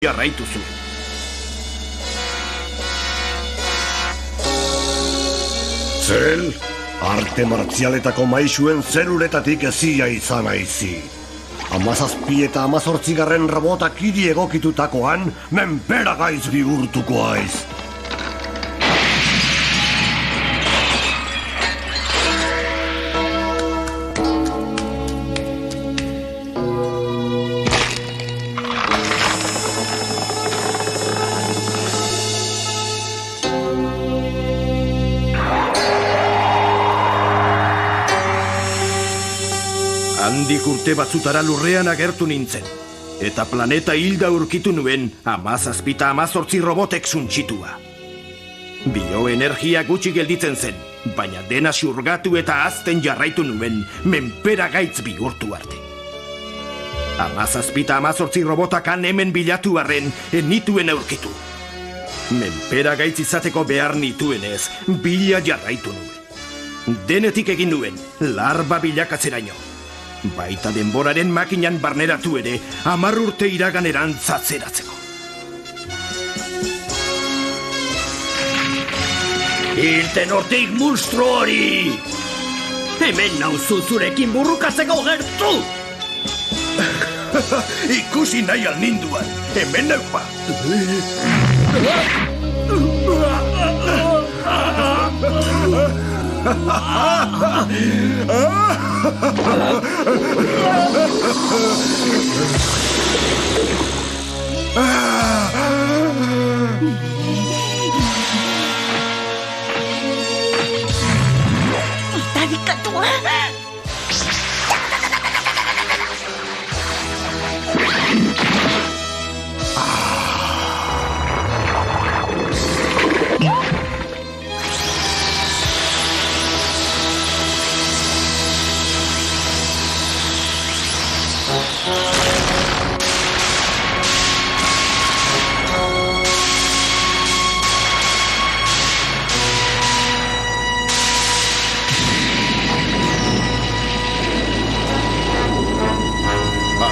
jarraitu zuen. Zel, arte martzialetako maisuen zeruretatik ezia izan aizi. 17 eta 18 robotak idi egokitutakoan, menpera gaiz bihurtuko aiz. Handik urte batzutara lurrean agertu nintzen, eta planeta hilda aurkitu nuen 17 eta 18 robotek suntxitua. Bioenergia gutxi gelditzen zen, baina dena xurgatu eta hazten jarraitu nuen menpera gaitz bihurtu arte. 17 eta 18 robotak han hemen bilatu arren nituen aurkitu. Menpera gaitz izateko behar nituenez, bila jarraitu nuen. Denetik egin nuen, larba bilakatzeraino. Baita denboraren makinan barneratu ere, 10 urte iraganeran zatzeratzeko. Irten hortik monstru hori! Hemen nauzu zurekin burrukatzeko gertu! Ikusi nahi alninduan, hemen neupa! Tarikatua!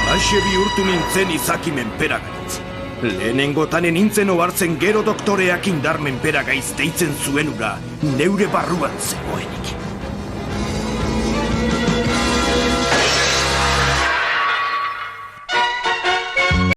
Alaxe bihurtu nintzen izaki menpera gaitz. Lehenengotan nintzen ohartzen gero doktoreak indar menpera gaiz deitzen zuen ura, neure barruan zegoenik.